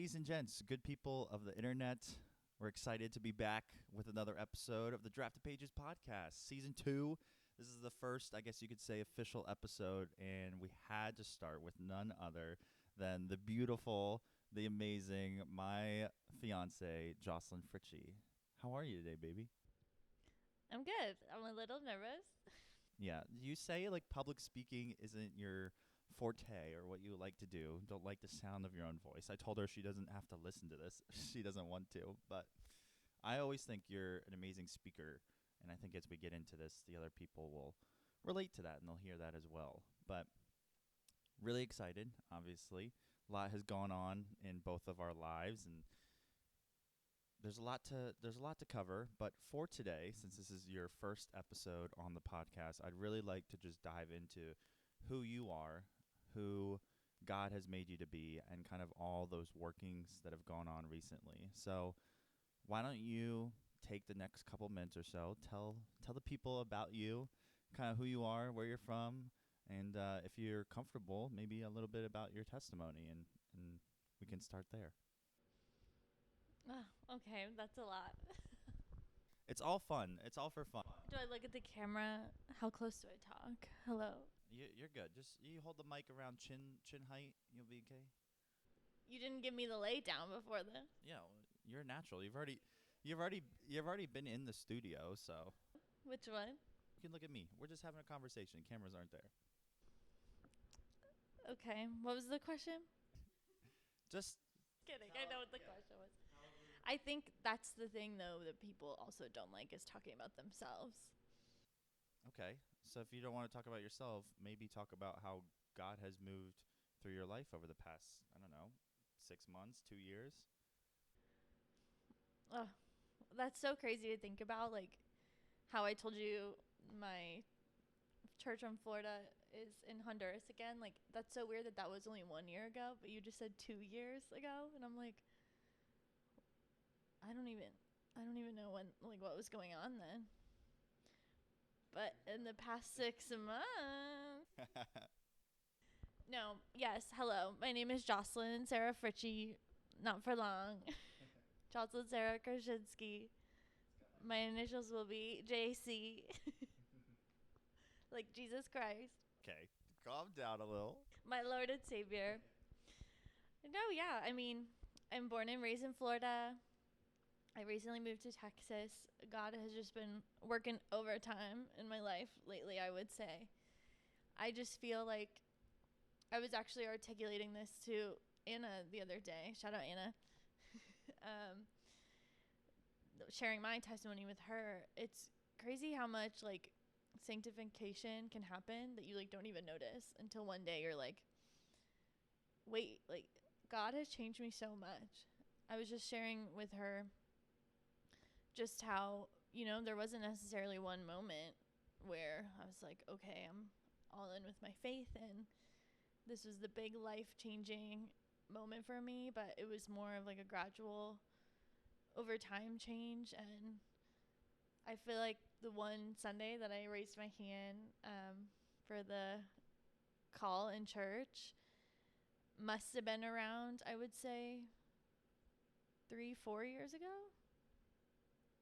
Ladies and gents, good people of the internet, we're excited to be back with another episode of the Drafted Pages podcast, season 2. This is the first, I guess you could say, official episode, and we had to start with none other than the beautiful, the amazing, my fiancée, Jocelyn Fritzsche. How are you today, baby? I'm good. I'm a little nervous. Yeah, you say like public speaking isn't your forte or what you like to do. Don't like the sound of your own voice. I told her she doesn't have to listen to this. She doesn't want to, but I always think you're an amazing speaker, and I think as we get into this, the other people will relate to that and they'll hear that as well. But really excited, obviously. A lot has gone on in both of our lives, and there's a lot to cover. But for today, since this is your first episode on the podcast, I'd really like to just dive into who you are, who God has made you to be, and kind of all those workings that have gone on recently. So why don't you take the next couple minutes or so, tell the people about you, kind of who you are, where you're from, and if you're comfortable, maybe a little bit about your testimony, and we can start there. Oh, okay, that's a lot. It's all fun. It's all for fun. Do I look at the camera? How close do I talk? Hello. You're good. Just you hold the mic around chin height. You'll be okay. You didn't give me the lay down before this. Yeah, you're natural. You've already been in the studio, so Which one? you can look at me. We're just having a conversation. Cameras aren't there. Okay. What was the question? Just Kidding. I know what the question was. I think that's the thing, though, that people also don't like is talking about themselves. okay. So if you don't want to talk about yourself, maybe talk about how God has moved through your life over the past, I don't know, 6 months, 2 years. Oh, that's so crazy to think about. Like how I told you my church from Florida is in Honduras again. Like that's so weird that was only 1 year ago, but you just said 2 years ago, and I'm like, I don't even know when, like, what was going on then. But in the past 6 months. No, yes, hello. My name is Jocelyn Sarah Fritzsche. Not for long. Jocelyn Sarah Krasinski. My initials will be JC. Like Jesus Christ. Okay, calm down a little. My Lord and Savior. No, yeah, I mean, I'm born and raised in Florida. I recently moved to Texas. God has just been working overtime in my life lately, I would say. I just feel like I was actually articulating this to Anna the other day. Shout out Anna. Sharing my testimony with her. It's crazy how much like sanctification can happen that you like don't even notice until one day you're like, wait, like God has changed me so much. I was just sharing with her just how, there wasn't necessarily one moment where I was like, okay, I'm all in with my faith and this was the big life-changing moment for me, but it was more of like a gradual over time change. And I feel like the one Sunday that I raised my hand for the call in church must have been around, I would say, 3-4 years ago.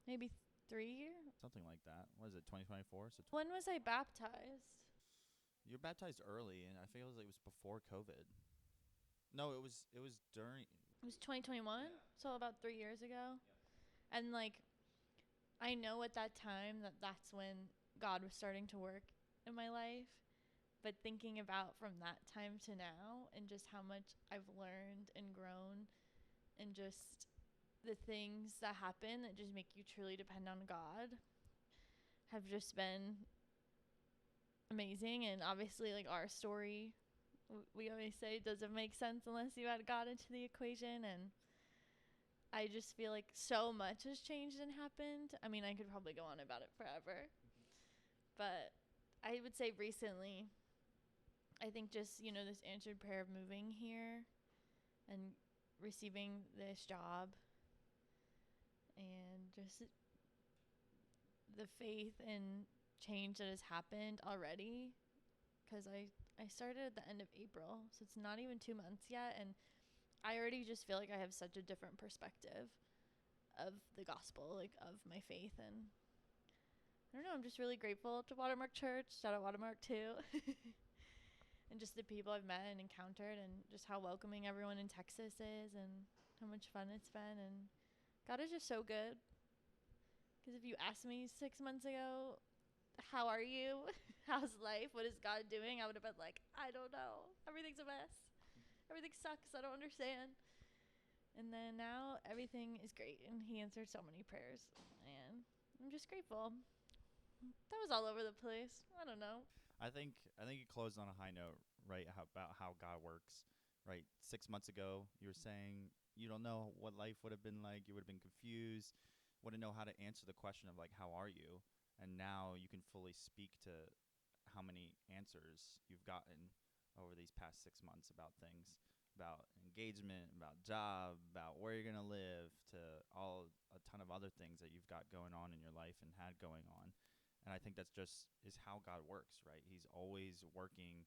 Maybe 3 years? Something like that. What is it, 2024? So When was I baptized? you were baptized early, and I think it was before COVID. No, it was during. It was 2021, Yeah. so about 3 years ago. Yeah. And like, I know at that time that's when God was starting to work in my life. But thinking about from that time to now and just how much I've learned and grown and just the things that happen that just make you truly depend on God have just been amazing. And obviously, like, our story, we always say, doesn't make sense unless you add God into the equation. And I just feel like so much has changed and happened. I mean, I could probably go on about it forever. But I would say recently, I think just, this answered prayer of moving here and receiving this job and just the faith and change that has happened already, because I started at the end of April, so it's not even 2 months yet, and I already just feel like I have such a different perspective of the gospel, like of my faith. And I don't know, I'm just really grateful to Watermark Church. Shout out Watermark too. And just the people I've met and encountered, and just how welcoming everyone in Texas is, and how much fun it's been. And God is just so good. Because if you asked me 6 months ago, how are you? How's life? What is God doing? I would have been like, I don't know. Everything's a mess. Everything sucks. I don't understand. And then now everything is great, and he answered so many prayers, and I'm just grateful. That was all over the place. I don't know. I think you closed on a high note, right? About how God works, right? 6 months ago, you were saying you don't know what life would have been like. You would have been confused, wouldn't know how to answer the question of like, how are you? And now you can fully speak to how many answers you've gotten over these past 6 months about things, about engagement, about job, about where you're gonna live, to all a ton of other things that you've got going on in your life and had going on. And I think that's just is how God works, right? He's always working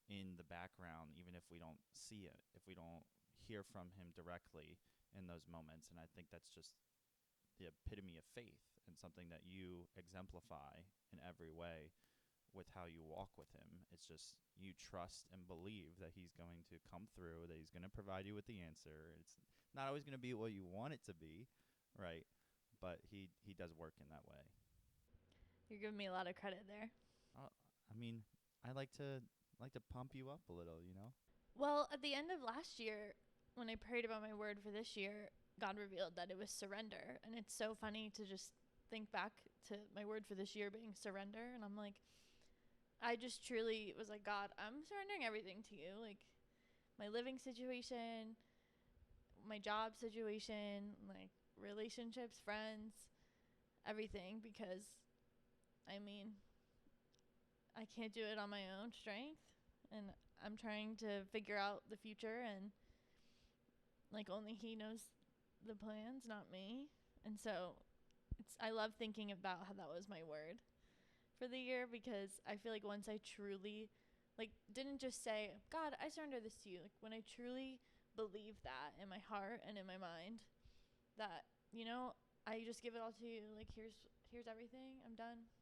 in the background, even if we don't see it, if we don't hear from him directly in those moments. And I think that's just the epitome of faith, and something that you exemplify in every way with how you walk with him. It's just you trust and believe that he's going to come through, that he's going to provide you with the answer. It's not always going to be what you want it to be, right? But he does work in that way. You're giving me a lot of credit there. I mean, I like to pump you up a little, you know? Well, at the end of last year, when I prayed about my word for this year, God revealed that it was surrender. And it's so funny to just think back to my word for this year being surrender. And I'm like, I just truly was like, God, I'm surrendering everything to you. Like my living situation, my job situation, like relationships, friends, everything. Because, I mean, I can't do it on my own strength. And I'm trying to figure out the future, and like only he knows the plans, not me. And so I love thinking about how that was my word for the year, because I feel like once I truly like didn't just say, God, I surrender this to you. Like when I truly believe that in my heart and in my mind, that, you know, I just give it all to you. Like here's everything. I'm done.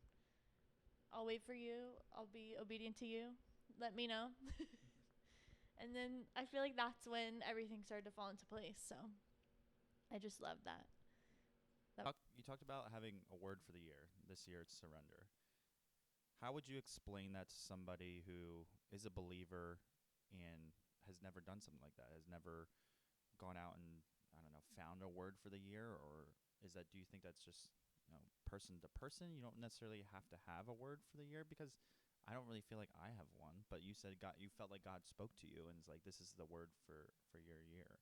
I'll wait for you. I'll be obedient to you. Let me know. And then I feel like that's when everything started to fall into place. So I just love that. You talked about having a word for the year. This year it's surrender. How would you explain that to somebody who is a believer and has never done something like that, has never gone out and, I don't know, found a word for the year? Or is that, do you think that's just, you know, person to person? You don't necessarily have to have a word for the year, because I don't really feel like I have one. But you said God, you felt like God spoke to you and is like, this is the word for your year.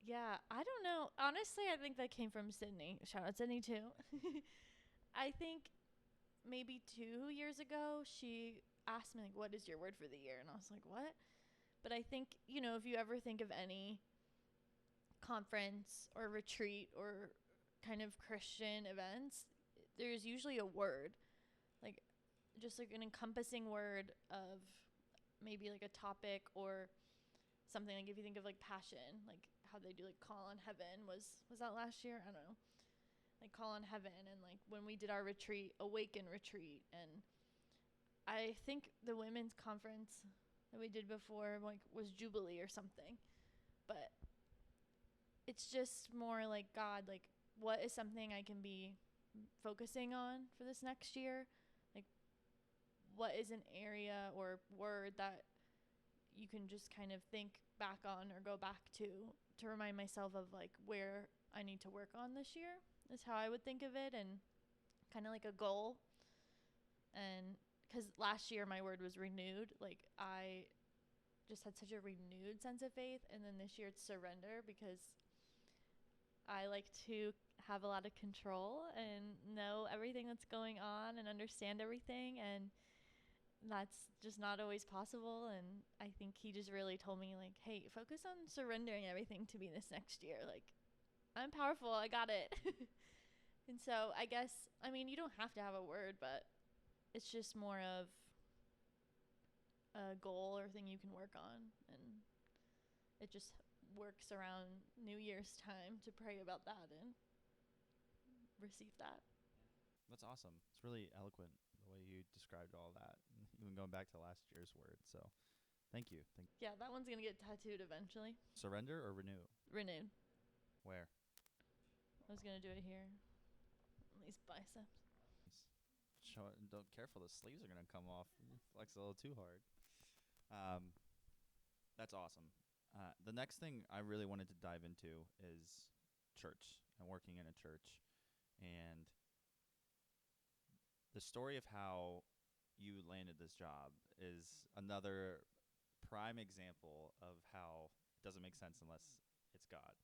Yeah, I don't know. Honestly, I think that came from Sydney. Shout out Sydney too. I think maybe 2 years ago, she asked me like, what is your word for the year? And I was like, what? But I think, you know, if you ever think of any conference or retreat or kind of Christian events, there's usually a word, like just like an encompassing word of maybe like a topic or something. Like if you think of like Passion, like how they do like Call on Heaven, was that last year? I don't know. Like Call on Heaven, and like when we did our retreat, Awaken retreat, and I think the women's conference that we did before like was Jubilee or something. But it's just more like, God, like what is something I can be focusing on for this next year? Like what is an area or word that you can just kind of think back on or go back to remind myself of like where I need to work on this year, is how I would think of it. And kind of like a goal. And because last year my word was renewed, like I just had such a renewed sense of faith. And then this year it's surrender, because I like to have a lot of control and know everything that's going on and understand everything. And that's just not always possible. And I think he just really told me like, hey, focus on surrendering everything to me this next year. Like I'm powerful. I got it. And so I guess, I mean, you don't have to have a word, but it's just more of a goal or thing you can work on. And it just works around New Year's time to pray about that and receive that. That's awesome. It's really eloquent the way you described all that, even going back to last year's word. So thank you. Yeah, that one's gonna get tattooed eventually. Surrender or renew? Renewed. Where? I was gonna do it here. These biceps. Show it. Don't careful. The sleeves are gonna come off. Flex a little too hard. Um, that's awesome. The next thing I really wanted to dive into is church and working in a church, and the story of how you landed this job is another prime example of how it doesn't make sense unless it's God.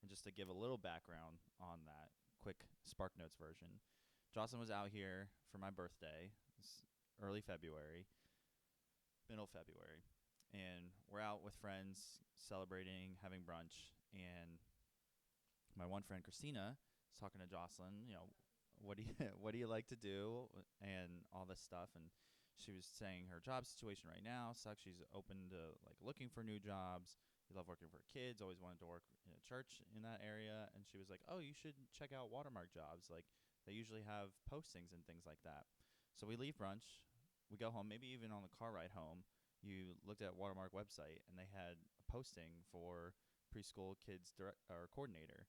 And just to give a little background on that, quick Spark Notes version. Jocelyn was out here for my birthday, early February, middle February, and we're out with friends celebrating, having brunch, and my one friend Christina is talking to Jocelyn, what do you what do you like to do and all this stuff, and she was saying her job situation right now sucks. She's open to like looking for new jobs. We love working for kids, always wanted to work in a church in that area, and she was like, "Oh, you should check out Watermark Jobs. Like they usually have postings and things like that." So we leave brunch, we go home, maybe even on the car ride home, you looked at Watermark website and they had a posting for preschool kids coordinator,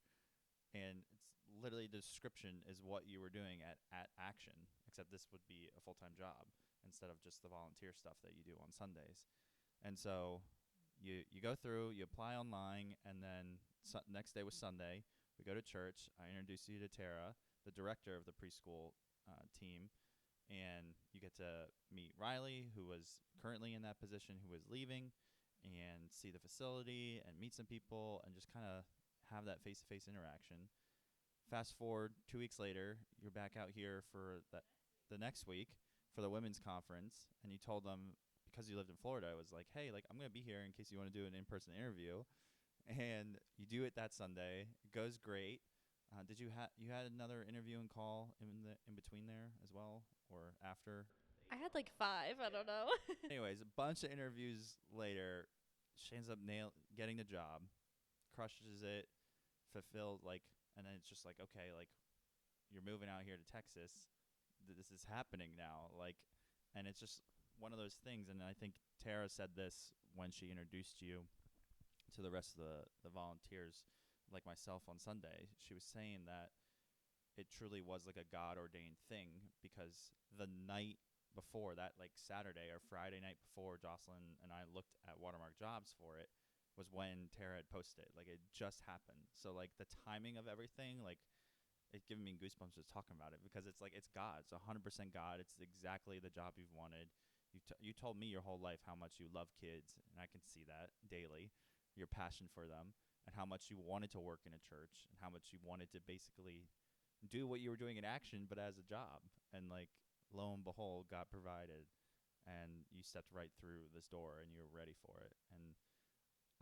and it's literally the description is what you were doing at Action, except this would be a full-time job instead of just the volunteer stuff that you do on Sundays. And so you go through, you apply online, and then next day was Sunday. We go to church. I introduce you to Tara, the director of the preschool team, and you get to meet Riley, who was currently in that position, who was leaving, and see the facility and meet some people and just kind of have that face-to-face interaction. Fast forward 2 weeks later, you're back out here for the next week for the women's conference, and you told them, because you lived in Florida, I was like, hey, like I'm going to be here in case you want to do an in-person interview. And you do it that Sunday. It goes great. Did you had another interview and call in between there as well, or after? I had like 5. I don't know. Anyways, a bunch of interviews later, she ends up getting the job, crushes it, fulfilled, like, and then it's just like, okay, like you're moving out here to Texas. This is happening now, like, and it's just one of those things. And I think Tara said this when she introduced you to the rest of the volunteers, like myself on Sunday. She was saying that it truly was like a God-ordained thing, because the night before that, like Saturday or Friday night before Jocelyn and I looked at Watermark Jobs for it, was when Tara had posted it. Like it just happened. So like the timing of everything, like it's giving me goosebumps just talking about it, because it's like it's God. It's 100% God. It's exactly the job you've wanted. You told me your whole life how much you love kids, and I can see that daily, your passion for them, and how much you wanted to work in a church, and how much you wanted to basically do what you were doing in Action, but as a job. And like, lo and behold, God provided, and you stepped right through this door, and you were ready for it. And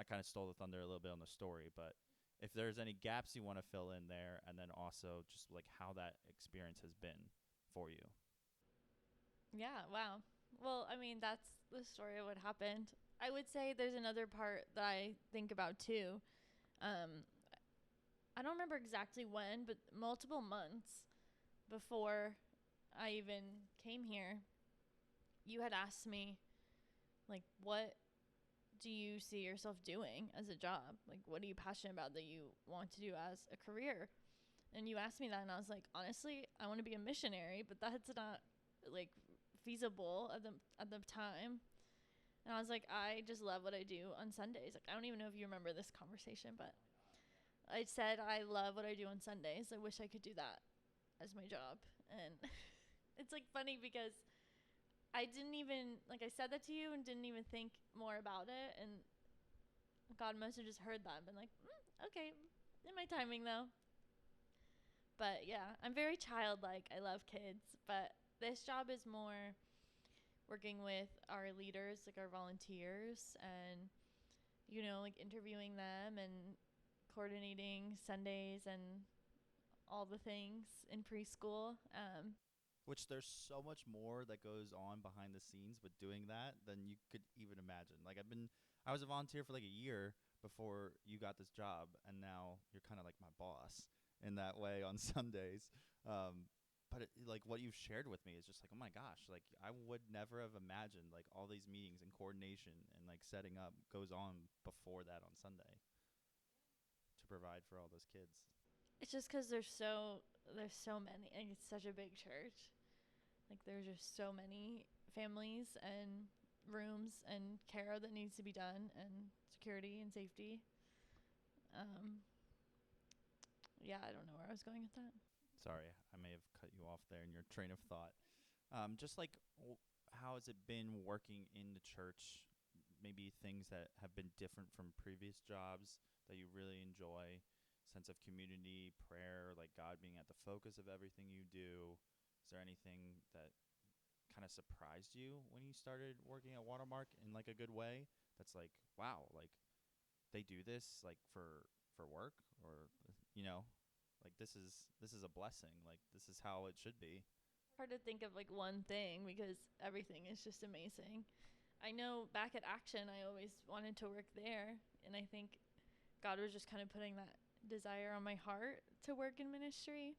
I kind of stole the thunder a little bit on the story, but if there's any gaps you want to fill in there, and then also just like how that experience has been for you. Yeah, wow. Well, I mean, that's the story of what happened. I would say there's another part that I think about too. Um, I don't remember exactly when, but multiple months before I even came here, you had asked me, like, what do you see yourself doing as a job? Like, what are you passionate about that you want to do as a career? And you asked me that, and I was like, honestly, I want to be a missionary, but that's not like feasible at the time. And I was like, I just love what I do on Sundays. Like, I don't even know if you remember this conversation, but I said I love what I do on Sundays. I wish I could do that as my job. And it's like funny because I didn't even, like, I said that to you and didn't even think more about it. And God must have just heard that and been like, okay, in my timing though. But yeah, I'm very childlike. I love kids, but this job is more working with our leaders, like our volunteers, and like interviewing them and coordinating Sundays and all the things in preschool. Which there's so much more that goes on behind the scenes with doing that than you could even imagine. Like I was a volunteer for like a year before you got this job, and now you're kind of like my boss in that way on Sundays. But like what you've shared with me is just like, oh my gosh, like I would never have imagined like all these meetings and coordination and like setting up goes on before that on Sunday to provide for all those kids. It's just because there's so many. Like, it's such a big church. Like there's just so many families and rooms and care that needs to be done and security and safety. Um, yeah, I don't know where I was going with that. Sorry, I may have cut you off there in your train of thought. Just like, how has it been working in the church? Maybe things that have been different from previous jobs that you really enjoy, sense of community, prayer, like God being at the focus of everything you do. Is there anything that kind of surprised you when you started working at Watermark in like a good way? That's like, wow, like they do this like for work, or you know, like this is a blessing. Like this is how it should be. Hard to think of like one thing because everything is just amazing. I know back at Action, I always wanted to work there, and I think God was just kind of putting that desire on my heart to work in ministry.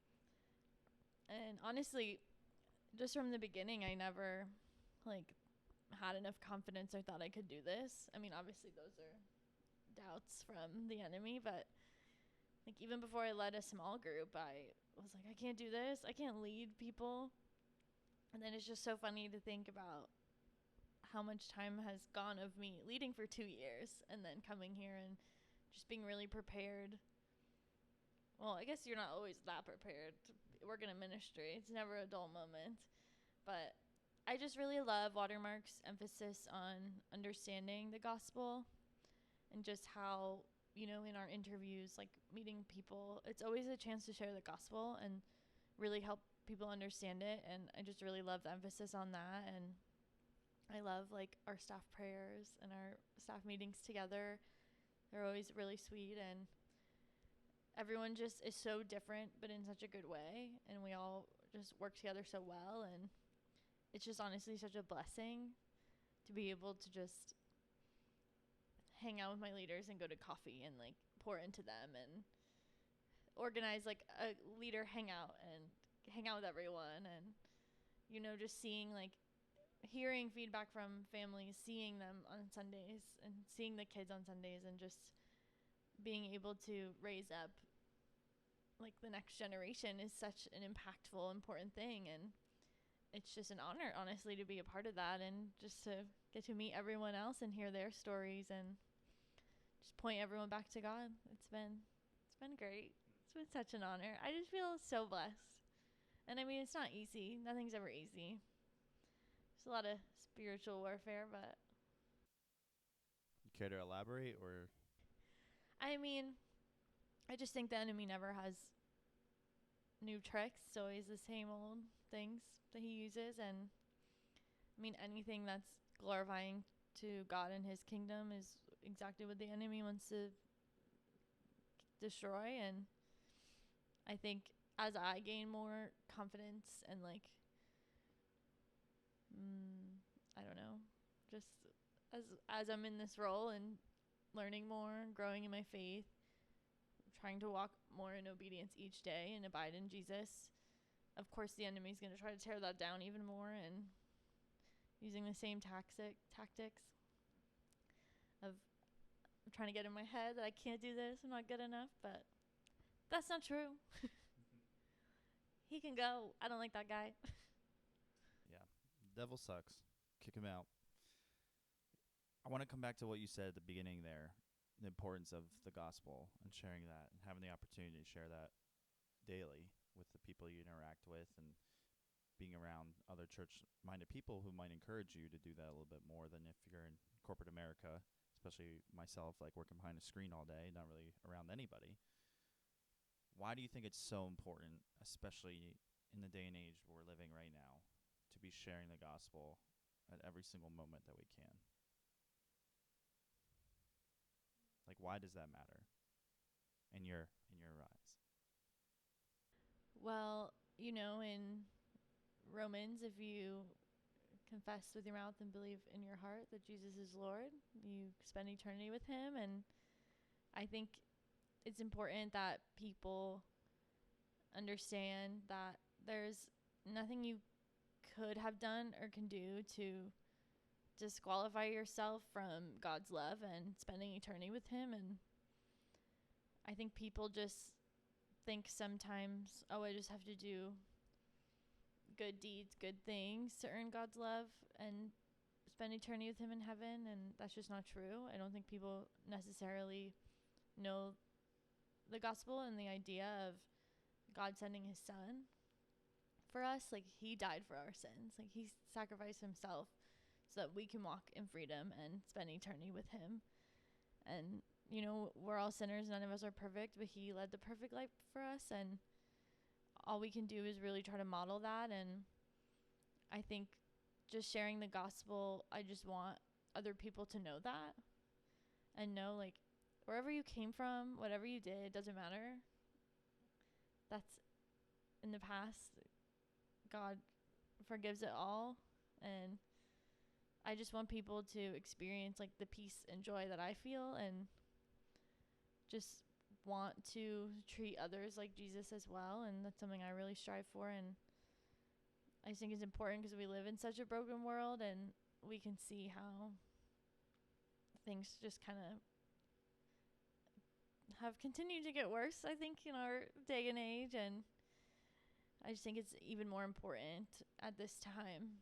And honestly, just from the beginning, I never like had enough confidence or thought I could do this. I mean, obviously those are doubts from the enemy, but like even before I led a small group, I was like, I can't do this. I can't lead people. And then it's just so funny to think about how much time has gone of me leading for 2 years and then coming here and just being really prepared. Well, I guess you're not always that prepared to work in a ministry. It's never a dull moment. But I just really love Watermark's emphasis on understanding the gospel and just how, in our interviews, like meeting people, it's always a chance to share the gospel and really help people understand it. And I just really love the emphasis on that. And I love like our staff prayers and our staff meetings together. They're always really sweet, and everyone just is so different but in such a good way, and we all just work together so well, and it's just honestly such a blessing to be able to just hang out with my leaders and go to coffee and like pour into them and organize like a leader hangout and hang out with everyone, and just seeing like hearing feedback from families, seeing them on Sundays and seeing the kids on Sundays, and just being able to raise up like the next generation is such an impactful, important thing. And it's just an honor, honestly, to be a part of that and just to get to meet everyone else and hear their stories and just point everyone back to God. It's been great. It's been such an honor. I just feel so blessed. And I mean, it's not easy. Nothing's ever easy. There's a lot of spiritual warfare, but You care to elaborate, or I mean, I just think the enemy never has new tricks. It's always the same old things that he uses. And I mean, anything that's glorifying to God and his kingdom is exactly what the enemy wants to destroy. And I think as I gain more confidence and like, I don't know, just as I'm in this role and learning more, growing in my faith, trying to walk more in obedience each day and abide in Jesus. Of course, the enemy's going to try to tear that down even more, and using the same tactics of trying to get in my head that I can't do this, I'm not good enough, but that's not true. He can go. I don't like that guy. yeah, devil sucks. Kick him out. I want to come back to what you said at the beginning there, the importance of the gospel and sharing that and having the opportunity to share that daily with the people you interact with, and being around other church-minded people who might encourage you to do that a little bit more than if you're in corporate America, especially myself, like working behind a screen all day, not really around anybody. Why do you think it's so important, especially in the day and age we're living right now, to be sharing the gospel at every single moment that we can? Like, why does that matter in your eyes? Well, in Romans, if you confess with your mouth and believe in your heart that Jesus is Lord, you spend eternity with him. And I think it's important that people understand that there's nothing you could have done or can do to disqualify yourself from God's love and spending eternity with Him. And I think people just think sometimes, oh, I just have to do good deeds, good things to earn God's love and spend eternity with Him in heaven. And that's just not true. I don't think people necessarily know the gospel and the idea of God sending His Son for us. Like, He died for our sins. Like, He sacrificed Himself so that we can walk in freedom and spend eternity with Him. And, you know, we're all sinners. None of us are perfect, but He led the perfect life for us. And all we can do is really try to model that. And I think just sharing the gospel, I just want other people to know that and know, like, wherever you came from, whatever you did, it doesn't matter. That's in the past. God forgives it all. And I just want people to experience, like, the peace and joy that I feel, and just want to treat others like Jesus as well. And that's something I really strive for. And I think it's important because we live in such a broken world, and we can see how things just kind of have continued to get worse, I think, in our day and age. And I just think it's even more important at this time.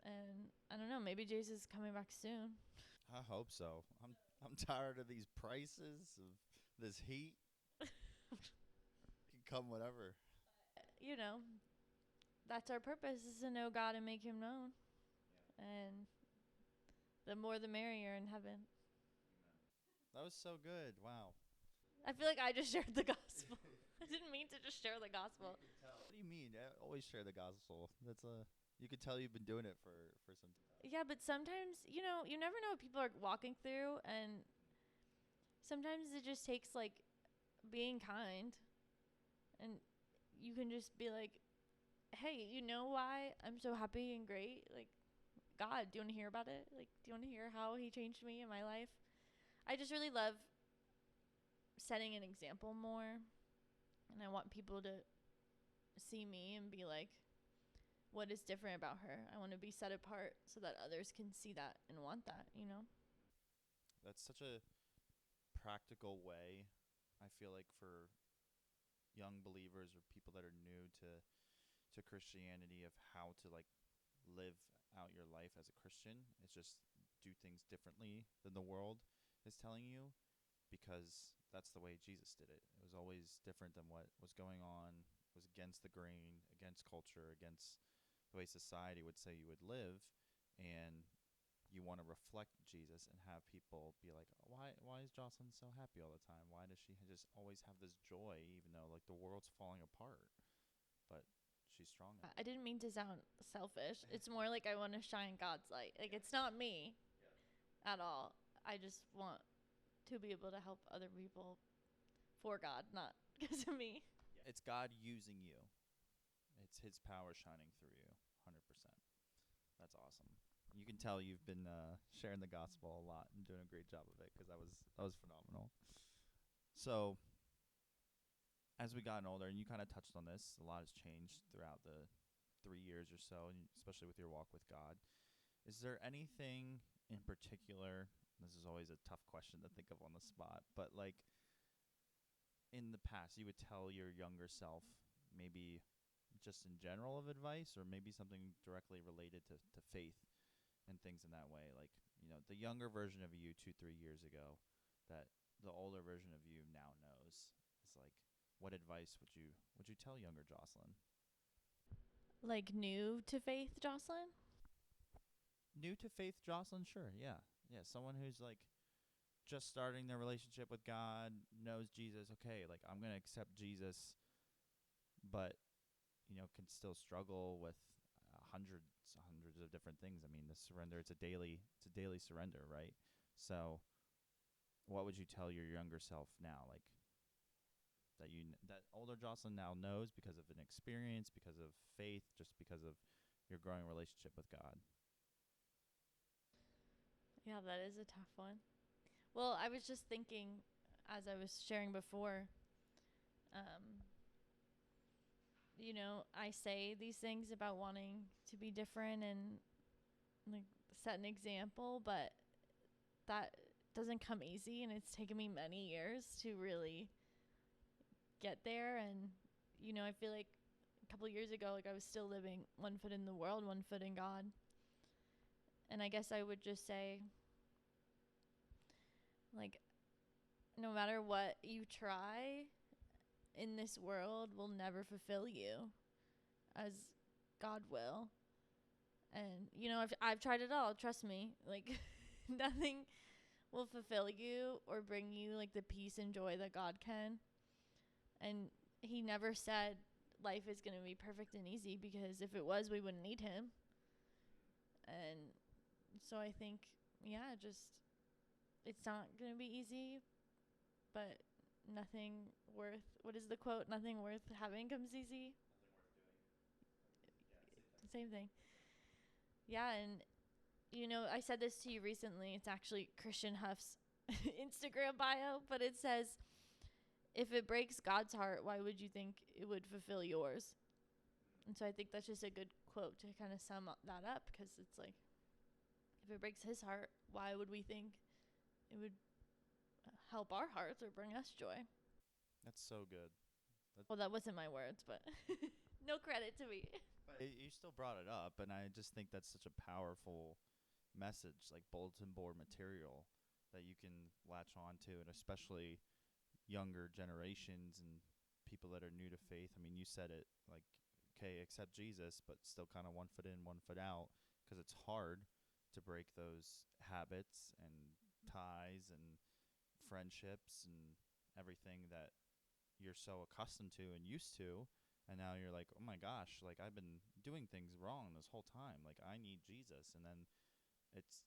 And I don't know, maybe Jesus is coming back soon. I hope so. I'm tired of these prices, of this heat. Can come whatever. You know, that's our purpose, is to know God and make Him known. And the more the merrier in heaven. That was so good. Wow. I feel like I just shared the gospel. I didn't mean to just share the gospel. What do you mean? I always share the gospel. You could tell you've been doing it for some time. Yeah, but sometimes, you know, you never know what people are walking through, and sometimes it just takes, like, being kind, and you can just be like, hey, you know why I'm so happy and great? Like, God, do you want to hear about it? Like, do you want to hear how He changed me in my life? I just really love setting an example more, and I want people to see me and be like, what is different about her? I want to be set apart so that others can see that and want that, you know? That's such a practical way, I feel like, for young believers or people that are new to Christianity, of how to, like, live out your life as a Christian. It's just do things differently than the world is telling you, because that's the way Jesus did it. It was always different than what was going on, was against the grain, against culture, against the way society would say you would live. And you want to reflect Jesus and have people be like, why is Jocelyn so happy all the time? Why does she just always have this joy, even though, like, the world's falling apart, but she's strong? I didn't mean to sound selfish. It's more like I want to shine God's light. Like, it's not me at all. I just want to be able to help other people for God, not because of me. It's God using you. It's His power shining through you, 100%. That's awesome. You can tell you've been sharing the gospel a lot and doing a great job of it, because that was phenomenal. So, as we gotten older, and you kind of touched on this, a lot has changed throughout the 3 years or so, and especially with your walk with God. Is there anything in particular? This is always a tough question to think of on the spot, but, like, in the past, you would tell your younger self, maybe just in general of advice, or maybe something directly related to faith and things in that way, like, you know, the younger version of you 2-3 years ago that the older version of you now knows, is like, what advice would you tell younger Jocelyn? Like, new to faith, Jocelyn? New to faith Jocelyn? Sure. Yeah, someone who's, like, just starting their relationship with God, knows Jesus. Okay, like, I'm gonna accept Jesus, but, you know, can still struggle with hundreds of different things. I mean, the surrender, it's a daily surrender, right? So what would you tell your younger self now, like, that older Jocelyn now knows because of an experience, because of faith, just because of your growing relationship with God? Yeah, that is a tough one. Well, I was just thinking, as I was sharing before, um, I say these things about wanting to be different and like set an example, but that doesn't come easy, and it's taken me many years to really get there. And I feel like a couple years ago, like I was still living one foot in the world, one foot in God. And I guess I would just say, like, no matter what you try in this world will never fulfill you as God will. And I've tried it all, trust me. Like nothing will fulfill you or bring you like the peace and joy that God can. And he never said life is going to be perfect and easy, because if it was, we wouldn't need him. And so I think, yeah, just it's not going to be easy, but nothing worth, what is the quote? Nothing worth having comes easy. Same thing. Yeah, and I said this to you recently. It's actually Christian Huff's Instagram bio, but it says, if it breaks God's heart, why would you think it would fulfill yours? And so I think that's just a good quote to kind of sum that up, because it's like, if it breaks his heart, why would we think it would help our hearts or bring us joy? That's so good. Well, that wasn't my words, but no credit to me. But you still brought it up, and I just think that's such a powerful message, like bulletin board material that you can latch on to, and especially younger generations and people that are new to faith. I mean, you said it, like, okay, accept Jesus, but still kind of one foot in, one foot out, because it's hard to break those habits and ties and friendships and everything that you're so accustomed to and used to. And now you're like, oh my gosh, like I've been doing things wrong this whole time. Like I need Jesus. And then it's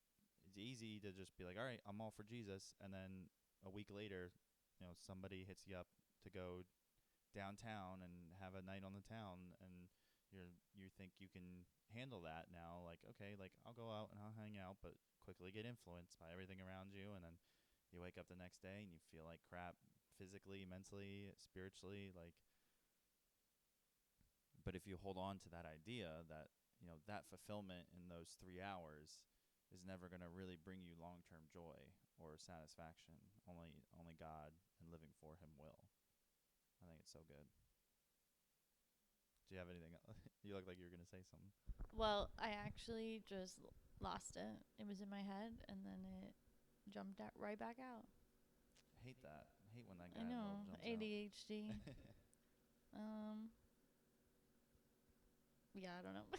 easy to just be like, all right, I'm all for Jesus. And then a week later, somebody hits you up to go downtown and have a night on the town, and you think you can handle that now. Like, okay, like I'll go out and I'll hang out, but quickly get influenced by everything around you. And then you wake up the next day and you feel like crap physically, mentally, spiritually, like. But if you hold on to that idea that, that fulfillment in those 3 hours is never going to really bring you long-term joy or satisfaction, only God and living for him will. I think it's so good. Do you have anything else? You look like you were going to say something. Well, I actually just lost it. It was in my head, and then it jumped out right back out. I hate that. I hate when that guy I know, jumps ADHD. out. Yeah, I don't know.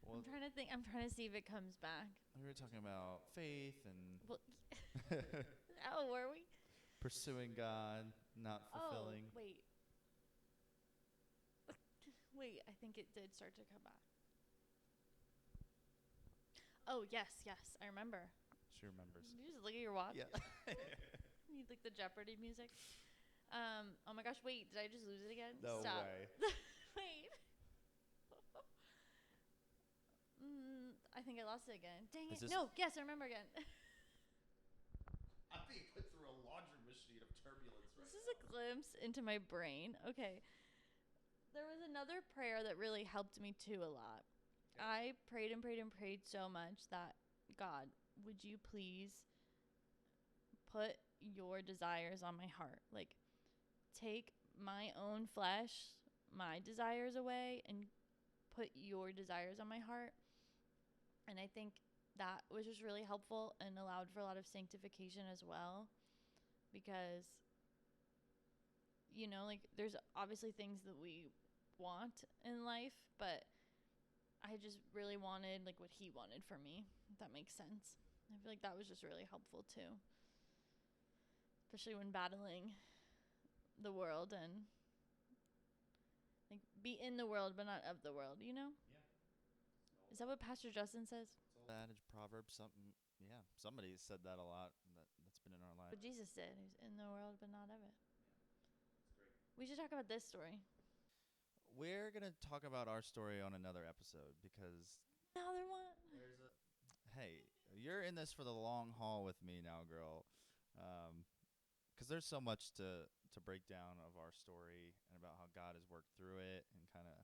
Well, I'm trying to think. I'm trying to see if it comes back. We were talking about faith and Oh, were we? pursuing God, not fulfilling. Oh, wait. Wait, I think it did start to come back. Oh, yes, I remember. She remembers. Did you just look at your watch? Yeah. You like the Jeopardy music? Oh my gosh, wait, did I just lose it again? No Stop. way. Wait. I think I lost it again. Dang it. No, yes, I remember again. I'm being put through a laundry machine of turbulence right now. This is a glimpse into my brain. Okay. There was another prayer that really helped me too a lot. Okay. I prayed and prayed and prayed so much that, God, would you please put your desires on my heart? Like, take my own flesh, my desires away, and put your desires on my heart. And I think that was just really helpful and allowed for a lot of sanctification as well, because like there's obviously things that we want in life, but I just really wanted like what he wanted for me, if that makes sense. I feel like that was just really helpful too, especially when battling the world and like be in the world but not of the world, Yeah. Is that what Pastor Justin says? Adage, proverb, something. Yeah, somebody said that a lot. That's been in our lives. What Jesus did. He's in the world but not of it. Yeah, that's great. We should talk about this story. We're gonna talk about our story on another episode, because Another one. hey, You're in this for the long haul with me now, girl. Because there's so much to break down of our story and about how God has worked through it, and kind of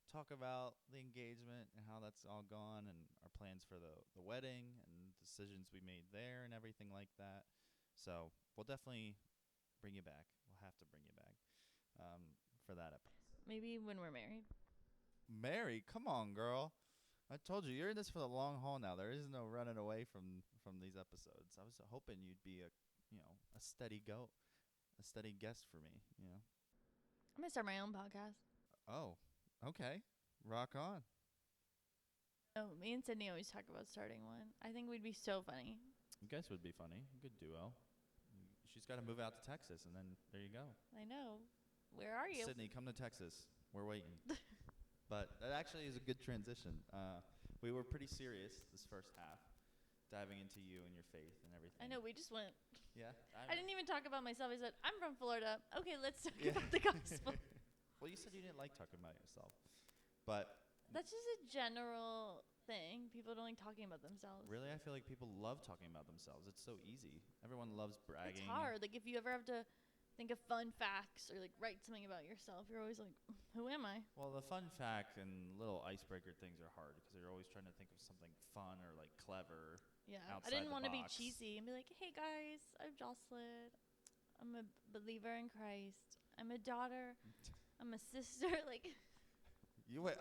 talk about the engagement and how that's all gone, and our plans for the wedding and decisions we made there and everything like that. So we'll definitely bring you back. We'll have to bring you back for that episode. Maybe when we're married. Mary, come on, girl. I told you, you're in this for the long haul now. There is no running away from these episodes. I was hoping you'd be a steady a steady guest for me. I'm gonna start my own podcast. Oh, okay. Rock on. Oh, me and Sydney always talk about starting one. I think we'd be so funny. You guys would be funny. A good duo. She's got to move out to Texas, and then there you go. I know. Where are you? Sydney, come to Texas. We're waiting. But that actually is a good transition. We were pretty serious this first half, diving into you and your faith and everything. I know, we just went. Yeah. I didn't even talk about myself. I said, I'm from Florida. Okay, let's talk about the gospel. Well, you said you didn't like talking about yourself. But that's just a general thing. People don't like talking about themselves. Really? I feel like people love talking about themselves. It's so easy. Everyone loves bragging. It's hard. Like, if you ever have to think of fun facts or, like, write something about yourself, you're always like, who am I? Well, the fun fact and little icebreaker things are hard because you're always trying to think of something fun or, like, clever. Yeah. I outside didn't the want to be box. cheesy and be like, hey, guys, I'm Jocelyn. I'm a believer in Christ. I'm a daughter. I'm a sister. Like, you went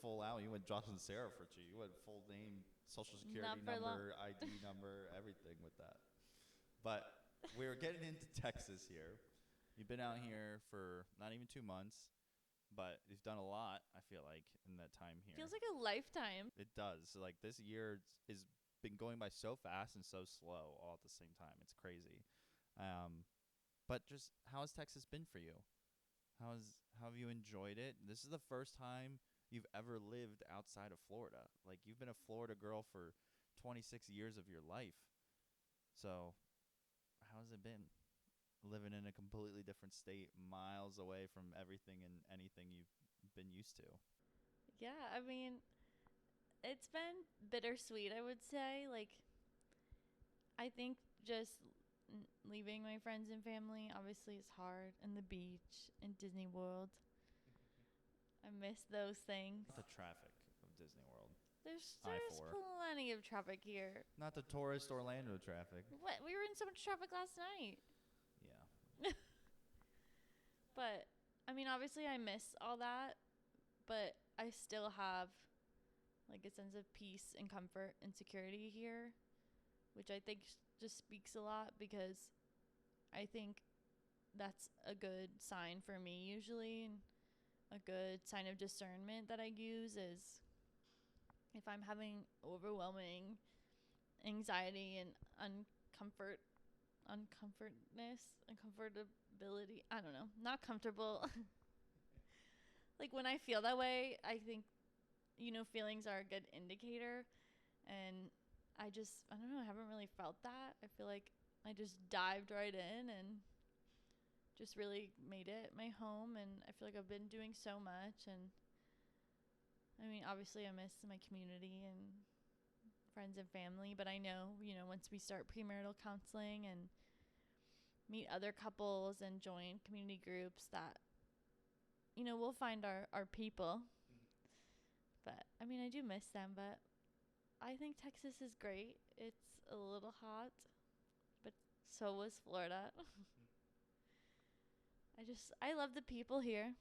full out. You went Jocelyn Sarah Fritzsche. You went full name, social security number, ID number, everything with that. But we're getting into Texas here. You've been out here for not even 2 months, but you've done a lot, I feel like, in that time here. feels like a lifetime. It does. So, like, this year has been going by so fast and so slow all at the same time. It's crazy. But just how has Texas been for you? How have you enjoyed it? This is the first time you've ever lived outside of Florida. Like, you've been a Florida girl for 26 years of your life. So how has it been living in a completely different state, miles away from everything and anything you've been used to? Yeah, I mean, it's been bittersweet, I would say. Like, I think just leaving my friends and family obviously is hard, and the beach and Disney World. I miss those things. The traffic of Disney World. There's I-4. plenty of traffic here. Not the tourist Orlando traffic. What? We were in so much traffic last night. Yeah. But, I mean, obviously I miss all that, but I still have, like, a sense of peace and comfort and security here, which I think just speaks a lot, because I think that's a good sign for me usually, and a good sign of discernment that I use is if I'm having overwhelming anxiety and uncomfortability, I don't know, not comfortable. Like, when I feel that way, I think, feelings are a good indicator, and I don't know, I haven't really felt that. I feel like I just dived right in and just really made it my home, and I feel like I've been doing so much. And I mean, obviously I miss my community and friends and family, but I know, once we start premarital counseling and meet other couples and join community groups, that, we'll find our people. But I mean, I do miss them, but I think Texas is great. It's a little hot, but so was Florida. I love the people here.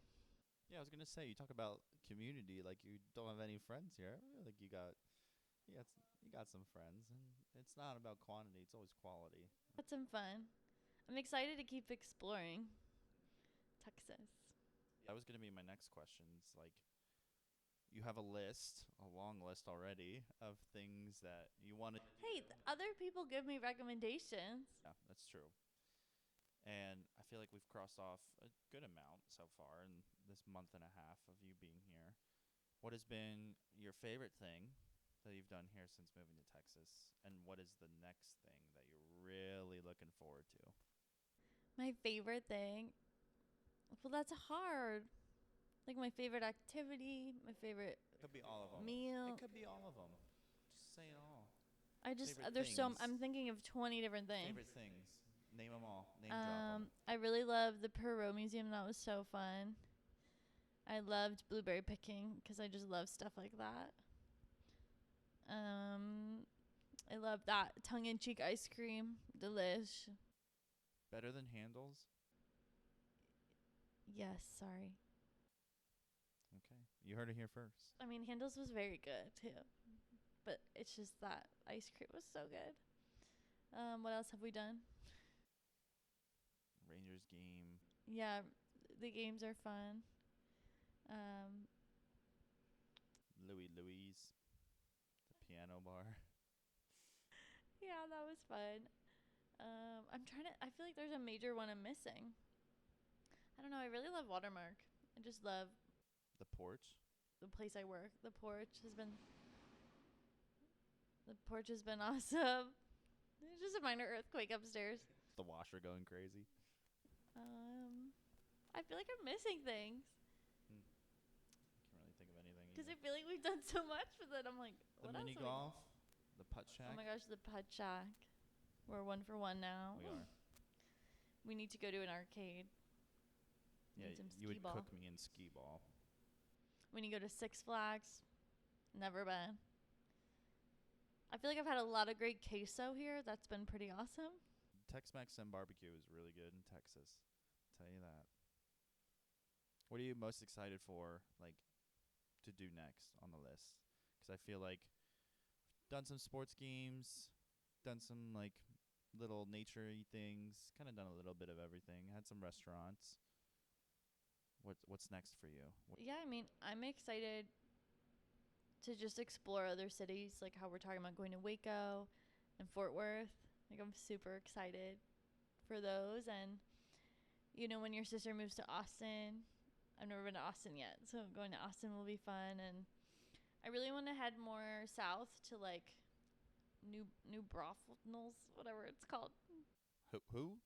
Yeah, I was gonna say, you talk about community like you don't have any friends here. I feel like you got some friends, and it's not about quantity; it's always quality. Had some fun. I'm excited to keep exploring Texas. That was gonna be my next question. It's like, you have a long list already of things that you want to. Hey, other people give me recommendations. Yeah, that's true. And I feel like we've crossed off a good amount so far in this month and a half of you being here. What has been your favorite thing that you've done here since moving to Texas? And what is the next thing that you're really looking forward to? My favorite thing? Well, that's hard. Like, my favorite activity, my favorite It could be all of them. meal. It could be all of them. Just say it all. I just Favorite there's so things. I'm thinking of 20 different things. Favorite things. Name them all. Name drop 'em. I really love the Perot Museum. That was so fun. I loved blueberry picking because I just love stuff like that. I love that tongue-in-cheek ice cream. Delish. Better than Handles? Yes, sorry. Okay. You heard it here first. I mean, Handles was very good too, but it's just that ice cream was so good. What else have we done? Rangers game. Yeah, the games are fun. Um, Louise. The piano bar. yeah, that was fun. I feel like there's a major one I'm missing. I don't know. I really love Watermark. I just love The porch. the place I work. The porch has been awesome. There's just a minor earthquake upstairs. The washer going crazy. I feel like I'm missing things Can't really think of anything. because I feel like we've done so much, but then I'm like, The what mini else? golf. The putt shack. Oh my gosh, the Putt Shack. We're 1 for 1 now. We are. We need to go to an arcade. Yeah, Need some you would skee-ball. cook me in skee ball. We need to go to Six Flags. Never been. I feel like I've had a lot of great queso here. That's been pretty awesome. Tex-Mex and barbecue is really good in Texas. Tell you that. What are you most excited for, like, to do next on the list? Because I feel like done some sports games, done some like little nature-y things, kind of done a little bit of everything. Had some restaurants. What's next for you? Yeah, I mean, I'm excited to just explore other cities, like how we're talking about going to Waco and Fort Worth. Like, I'm super excited for those. And, you know, when your sister moves to Austin, I've never been to Austin yet, so going to Austin will be fun. And I really want to head more south to, like, New Braunfels, whatever it's called. Who?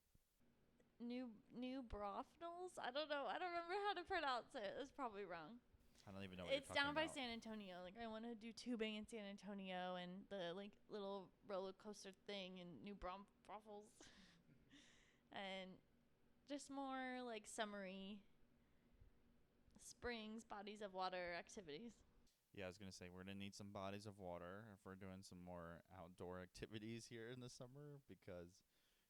New Braunfels? I don't know. I don't remember how to pronounce it. It's probably wrong. I don't even know what It's you're down talking by about. San Antonio. Like, I want to do tubing in San Antonio and the like little roller coaster thing in New Braunfels, and just more like summery springs, bodies of water activities. Yeah, I was gonna say we're gonna need some bodies of water if we're doing some more outdoor activities here in the summer, because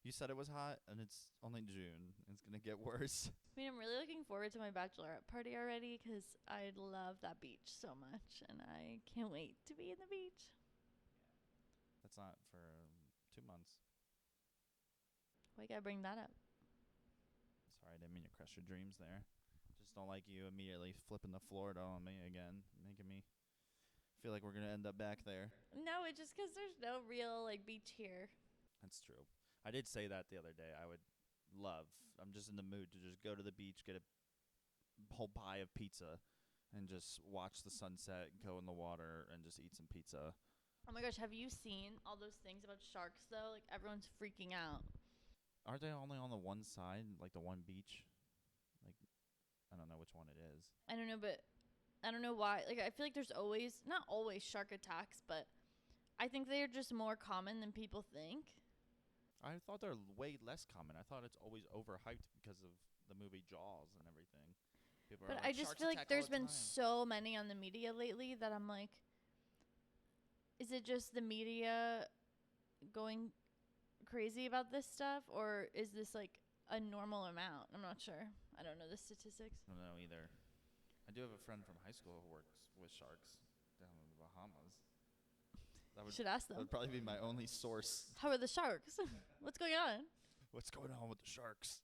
you said it was hot and it's only June. It's gonna get worse. I mean, I'm really looking forward to my bachelorette party already because I love that beach so much, and I can't wait to be in the beach. That's not for 2 months. Why gotta bring that up? Sorry, I didn't mean to crush your dreams there. Just don't like you immediately flipping the Florida on me again, making me feel like we're gonna end up back there. No, it's just because there's no real like beach here. That's true. I did say that the other day. I would love. I'm just in the mood to just go to the beach, get a whole pie of pizza, and just watch the sunset, go in the water, and just eat some pizza. Oh my gosh, have you seen all those things about sharks though? Like, everyone's freaking out. Aren't they only on the one side, like the one beach? Like, I don't know which one it is. I don't know, but I don't know why. Like, I feel like there's always, not always shark attacks, but I think they're just more common than people think. I thought they're way less common. I thought it's always overhyped because of the movie Jaws and everything. People But are like, I just "Sharks feel like attack all there's the been time." so many on the media lately that I'm like, is it just the media going crazy about this stuff, or is this like a normal amount? I'm not sure. I don't know the statistics. I don't know either. I do have a friend from high school who works with sharks down in the Bahamas. That You should ask that them. would probably be my only source. How are the sharks? What's going on? What's going on with the sharks?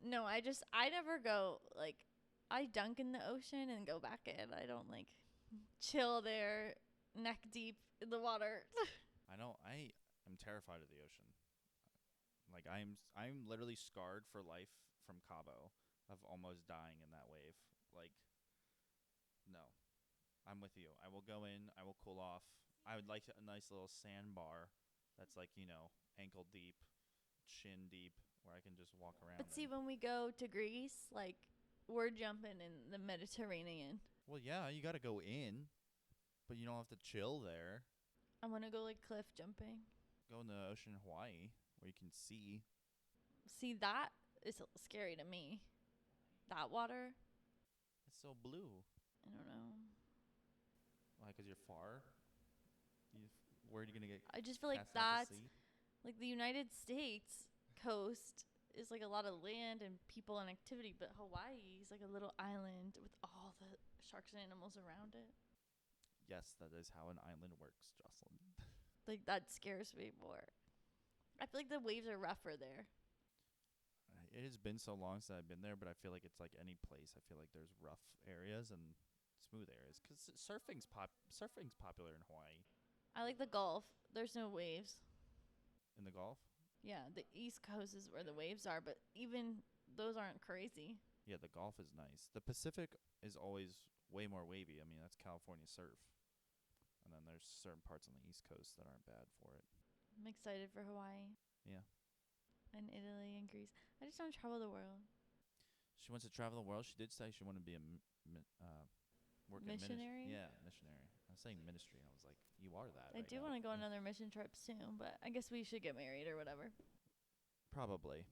No, I never go, like, I dunk in the ocean and go back in. I don't, like, chill there neck deep in the water. I know. I am terrified of the ocean. Like, I'm literally scarred for life from Cabo of almost dying in that wave. Like, no. I'm with you. I will go in. I will cool off. I would like a nice little sandbar that's like, ankle deep, chin deep, where I can just walk around. But see, when we go to Greece, like, we're jumping in the Mediterranean. Well, yeah, you got to go in, but you don't have to chill there. I want to go like cliff jumping. Go in the ocean in Hawaii where you can see. See, that is scary to me. That water, It's so blue. I don't know. Why? Because you're far. Where are you gonna get I just feel like cast out to that's sea? like the United States coast is like a lot of land and people and activity, but Hawaii is like a little island with all the sharks and animals around it. Yes, that is how an island works, Jocelyn. Like that scares me more. I feel like the waves are rougher there. It has been so long since I've been there, but I feel like it's like any place. I feel like there's rough areas and smooth areas because surfing's popular in Hawaii. I like the Gulf. There's no waves. In the Gulf. Yeah, the East Coast is where the waves are, but even those aren't crazy. Yeah, the Gulf is nice. The Pacific is always way more wavy. I mean, that's California surf. And then there's certain parts on the East Coast that aren't bad for it. I'm excited for Hawaii. Yeah. And Italy and Greece. I just want to travel the world. She wants to travel the world. She did say she wanted to be a Missionary? Yeah, missionary. I was saying ministry. I was like, you are that. I do want to go on another mission trip soon, but I guess we should get married or whatever. Probably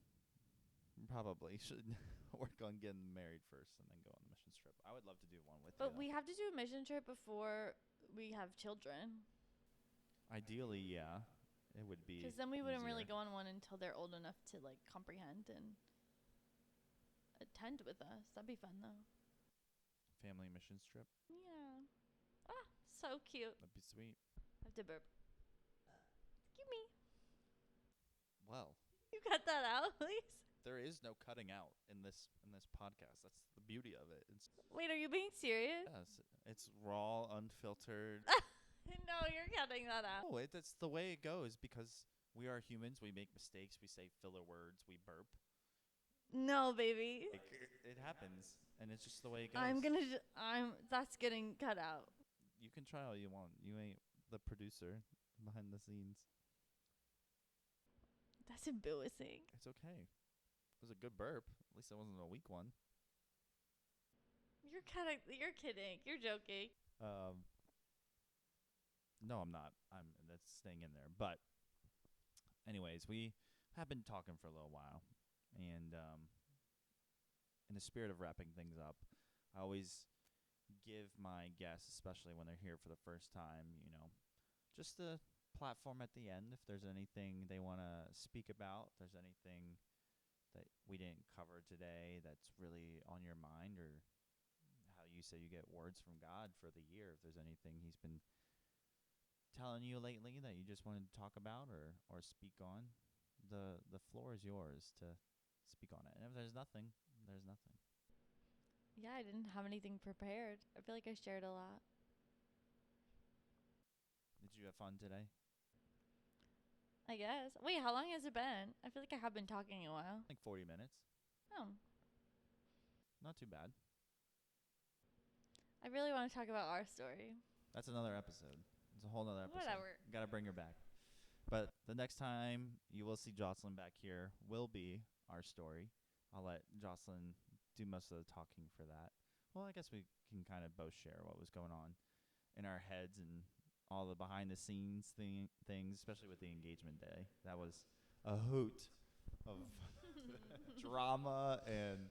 should work on getting married first and then go on the mission trip. I would love to do one with you. But we have to do a mission trip before we have children. Ideally, yeah, it would be. Because then we wouldn't really easier. go on one until they're old enough to like comprehend and attend with us. That'd be fun though. Family missions trip. Yeah. Ah, so cute. That'd be sweet. I have to burp. Excuse me. Well, You cut that out, please. there is no cutting out in this podcast. That's the beauty of it. Wait, are you being serious? Yes, it's raw, unfiltered. No, you're cutting that out. No, that's the way it goes because we are humans. We make mistakes. We say filler words. We burp. No, baby. Like, it happens, and it's just the way it goes. That's getting cut out. You can try all you want. You ain't the producer behind the scenes. That's embarrassing. It's okay. It was a good burp. At least it wasn't a weak one. You're kidding. You're joking. No, I'm not. That's staying in there. But anyways, we have been talking for a little while, and in the spirit of wrapping things up, I always give my guests, especially when they're here for the first time, just a platform at the end if there's anything they want to speak about, if there's anything that we didn't cover today that's really on your mind, or how you say you get words from God for the year, if there's anything he's been telling you lately that you just wanted to talk about or speak on, the floor is yours to speak on it. And if there's nothing, there's nothing. Yeah, I didn't have anything prepared. I feel like I shared a lot. Did you have fun today? I guess. Wait, how long has it been? I feel like I have been talking a while. Like 40 minutes. Oh. Not too bad. I really want to talk about our story. That's another episode. It's a whole nother episode. Whatever. Gotta bring her back. But the next time you will see Jocelyn back here will be our story. I'll let Jocelyn do most of the talking for that. Well, I guess we can kind of both share what was going on in our heads and all the behind-the-scenes things, especially with the engagement day. That was a hoot of drama and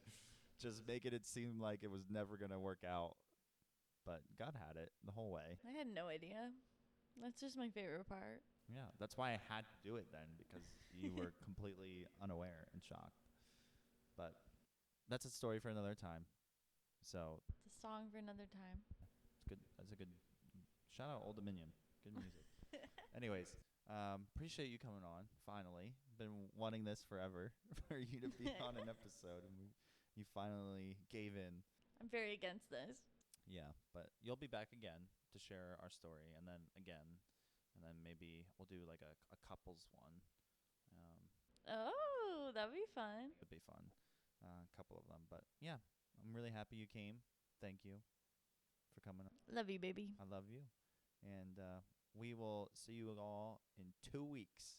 just making it seem like it was never going to work out. But God had it the whole way. I had no idea. That's just my favorite part. Yeah, that's why I had to do it then, because you were completely unaware and shocked. But that's a story for another time. So It's a song for another time. it's good. That's a good shout out, Old Dominion. Good music. Anyways, appreciate you coming on. Finally, been wanting this forever for you to be on an episode, and you finally gave in. I'm very against this. Yeah, but you'll be back again to share our story, and then again, and then maybe we'll do like a couples one. Oh, that'd be fun. It'd be fun. A couple of them, but yeah, I'm really happy you came. Thank you for coming on. Love you, baby. I love you, and we will see you all in 2 weeks.